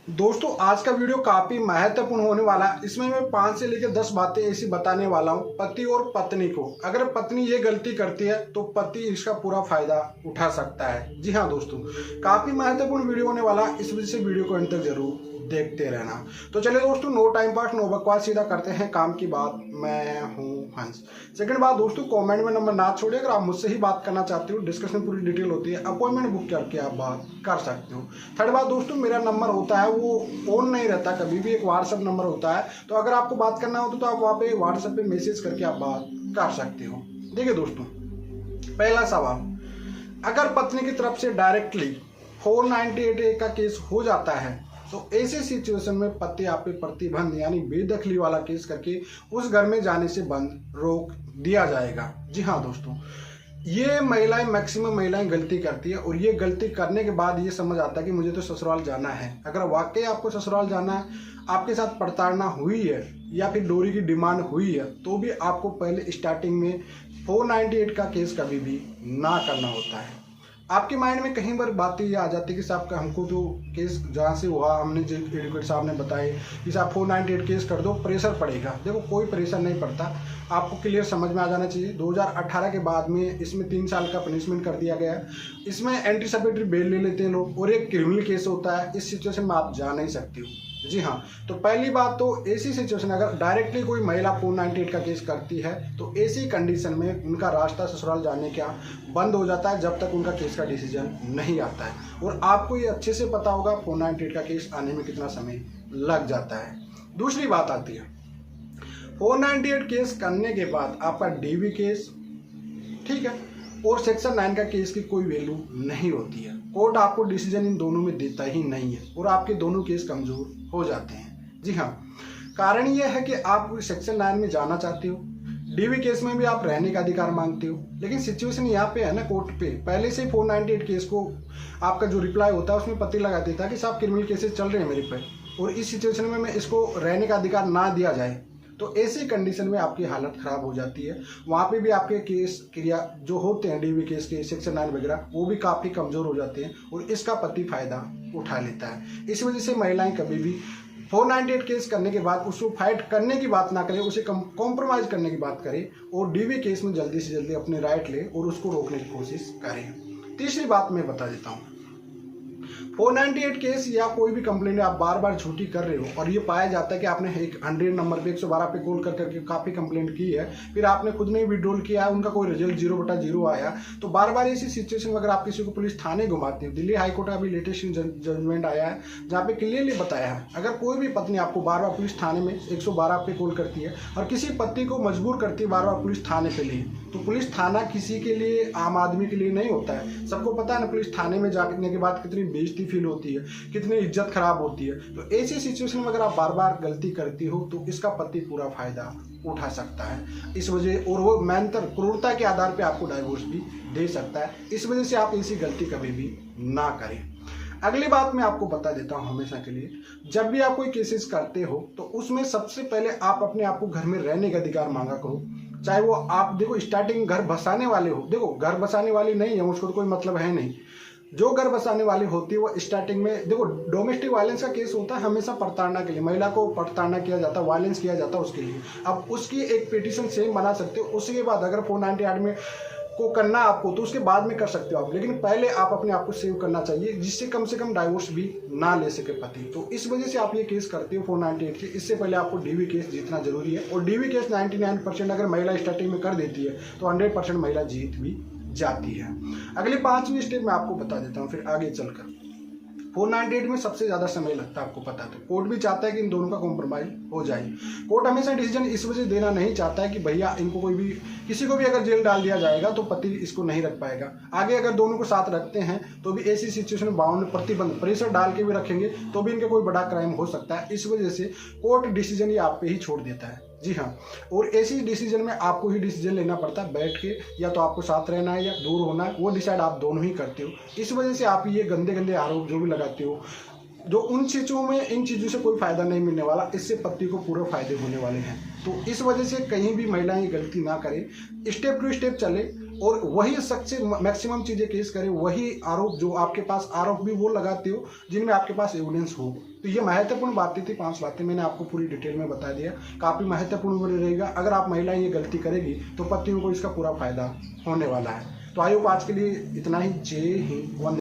दोस्तों आज का वीडियो काफी महत्वपूर्ण होने वाला है। इसमें मैं 5 से लेकर 10 बातें ऐसी बताने वाला हूँ पति और पत्नी को। अगर पत्नी ये गलती करती है तो पति इसका पूरा फायदा उठा सकता है। जी हाँ दोस्तों, काफी महत्वपूर्ण वीडियो होने वाला है, इस वजह से वीडियो को अंत तक जरूर देखते रहना। तो चलिए दोस्तों, नो टाइम पास नो बकवास, सीधा करते हैं काम की बात। मैं हूँ हंस। सेकंड बात दोस्तों, कमेंट में नंबर ना छोड़िए। अगर आप मुझसे ही बात करना चाहते हो, डिस्कशन पूरी डिटेल होती है, अपॉइंटमेंट बुक करके आप बात कर सकते हो। थर्ड बात दोस्तों, मेरा नंबर होता है वो ऑन नहीं रहता, कभी भी एक व्हाट्सएप नंबर होता है। तो अगर आपको बात करना हो तो आप वहाँ पे व्हाट्सएप पे मैसेज करके आप बात कर सकते हो। देखिए दोस्तों, पहला सवाल, अगर पत्नी की तरफ से डायरेक्टली 498A का केस हो जाता है तो ऐसे सिचुएशन में पति आप पे प्रतिबंध यानी बेदखली वाला केस करके उस घर में जाने से बंद रोक दिया जाएगा। जी हाँ दोस्तों, ये महिलाएं, मैक्सिमम महिलाएं गलती करती है और ये गलती करने के बाद ये समझ आता है कि मुझे तो ससुराल जाना है। अगर वाकई आपको ससुराल जाना है, आपके साथ प्रताड़ना हुई है या फिर डोरी की डिमांड हुई है, तो भी आपको पहले स्टार्टिंग में 498 का केस कभी भी ना करना होता है। आपके माइंड में कहीं बार बातें ये आ जाती है कि साहब का हमको तो केस जहाँ से हुआ, हमने जो एडवोकेट साहब ने बताए कि साहब 498 केस कर दो, प्रेशर पड़ेगा। देखो, कोई प्रेशर नहीं पड़ता, आपको क्लियर समझ में आ जाना चाहिए। 2018 के बाद में इसमें 3 साल का पनिशमेंट कर दिया गया। इसमें एंटीसिपेटरी बेल ले लेते हैं लोग और एक क्रिमिनल केस होता है। इस सिचुएशन में आप जा नहीं सकते हो। जी हाँ, तो पहली बात तो ऐसी सिचुएशन, अगर डायरेक्टली कोई महिला 498 का केस करती है तो ऐसी कंडीशन में उनका रास्ता ससुराल जाने का बंद हो जाता है जब तक उनका केस का डिसीजन नहीं आता है। और आपको ये अच्छे से पता होगा 498 का केस आने में कितना समय लग जाता है। दूसरी बात आती है, 498 केस करने के बाद आपका डीवी केस, ठीक है, और सेक्शन 9 का केस की कोई वैल्यू नहीं होती है। कोर्ट आपको डिसीजन इन दोनों में देता ही नहीं है और आपके दोनों केस कमजोर हो जाते हैं। जी हाँ, कारण यह है कि आप सेक्शन 9 में जाना चाहते हो, डीवी केस में भी आप रहने का अधिकार मांगते हो, लेकिन सिचुएशन यहाँ पे है ना, कोर्ट पे पहले से 498 केस को आपका जो रिप्लाई होता है उसमें पति लगा देता है कि साहब क्रिमिनल केसेस चल रहे हैं मेरे पे और इस सिचुएशन में मैं इसको रहने का अधिकार ना दिया जाए, तो ऐसी कंडीशन में आपकी हालत खराब हो जाती है। वहाँ पे भी आपके केस क्रिया जो होते हैं डीवी केस के, सेक्शन 9 वगैरह, वो भी काफ़ी कमज़ोर हो जाते हैं और इसका पति फायदा उठा लेता है। इस वजह से महिलाएं कभी भी 498 केस करने के बाद उसको फाइट करने की बात ना करें, उसे कॉम्प्रोमाइज़ करने की बात करें और डीवी केस में जल्दी से जल्दी अपने राइट ले और उसको रोकने की कोशिश करें। तीसरी बात मैं बता देता हूँ, 498 केस या कोई भी कंप्लेंट आप बार बार झूठी कर रहे हो और ये पाया जाता है कि आपने एक 100 नंबर पे 112 पे कॉल करके काफ़ी कंप्लेंट की है, फिर आपने खुद नहीं विड्रॉल किया है, उनका कोई रिजल्ट 0/0 आया, तो बार बार ऐसी सिचुएशन में अगर आप किसी को पुलिस थाने घुमाते हो, दिल्ली हाईकोर्ट का भी लेटेस्ट जजमेंट आया है जहाँ पे क्लियरली बताया है, अगर कोई भी पत्नी आपको बार बार पुलिस थाने में 112 पे कॉल करती है और किसी पति को मजबूर करती है बार बार पुलिस थाने पे लिए, तो पुलिस थाना किसी के लिए, आम आदमी के लिए नहीं होता है। सबको पता है ना, पुलिस थाने में जाने के बाद कितनी बेइज्जती फील होती है, कितनी इज्जत खराब होती है। तो ऐसी सिचुएशन में अगर आप बार बार गलती करती हो तो इसका पति पूरा फायदा उठा सकता है। इस वजह, और वो मेंटल क्रूरता के आधार पे आपको डाइवोर्स भी दे सकता है। इस वजह से आप ऐसी गलती कभी भी ना करें। अगली बात मैं आपको बता देता हूं हमेशा के लिए, जब भी आप कोई केसेस करते हो तो उसमें सबसे पहले आप अपने आप को घर में रहने का अधिकार मांगा करो। चाहे वो आप देखो स्टार्टिंग घर बसाने वाले हो, देखो घर बसाने वाली नहीं है उसको तो कोई मतलब है नहीं, जो घर बसाने वाली होती है वो स्टार्टिंग में, देखो डोमेस्टिक वायलेंस का केस होता है हमेशा प्रताड़ना के लिए, महिला को प्रताड़ना किया जाता है, वायलेंस किया जाता है उसके लिए। अब उसकी एक पिटीशन सेम बना सकते हो, उसके बाद अगर 498 में को करना आपको तो उसके बाद में कर सकते हो आप, लेकिन पहले आप अपने आप को सेव करना चाहिए जिससे कम से कम डाइवोर्स भी ना ले सके पति। तो इस वजह से आप ये केस करते हो 498 के, इससे पहले आपको डीवी केस जीतना जरूरी है। और डीवी केस 99% अगर महिला स्टार्टिंग में कर देती है तो 100% महिला जीत भी जाती है। अगली 5वीं स्टेप मैं आपको बता देता हूँ फिर आगे चलकर। 498 में सबसे ज़्यादा समय लगता है, आपको पता है, तो कोर्ट भी चाहता है कि इन दोनों का कॉम्प्रोमाइज हो जाए। कोर्ट हमेशा डिसीजन इस वजह देना नहीं चाहता है कि भैया इनको कोई भी, किसी को भी अगर जेल डाल दिया जाएगा तो पति इसको नहीं रख पाएगा। आगे अगर दोनों को साथ रखते हैं तो भी ऐसी सिचुएशन में बाउंड प्रतिबंध प्रेशर डाल के भी रखेंगे तो भी इनका कोई बड़ा क्राइम हो सकता है। इस वजह से कोर्ट डिसीजन ये आप पे ही छोड़ देता है। जी हाँ, और ऐसी डिसीजन में आपको ही डिसीजन लेना पड़ता है बैठ के, या तो आपको साथ रहना है या दूर होना है, वो डिसाइड आप दोनों ही करते हो। इस वजह से आप ये गंदे गंदे आरोप जो भी लगाते हो, जो उन चीज़ों में, इन चीज़ों से कोई फायदा नहीं मिलने वाला, इससे पति को पूरे फायदे होने वाले हैं। तो इस वजह से कहीं भी महिलाएं गलती ना करें, स्टेप टू स्टेप चले। और वही शख्स से मैक्सिमम चीज़ें केस करे, वही आरोप जो आपके पास आरोप भी वो लगाते हो जिनमें आपके पास एविडेंस हो। तो ये महत्वपूर्ण बातें थी, 5 बातें मैंने आपको पूरी डिटेल में बता दिया। काफ़ी महत्वपूर्ण रहेगा, अगर आप महिलाएं ये गलती करेगी तो पतियों को इसका पूरा फायदा होने वाला है। तो आई होप आज के लिए इतना ही। जय हिंद, वंदे।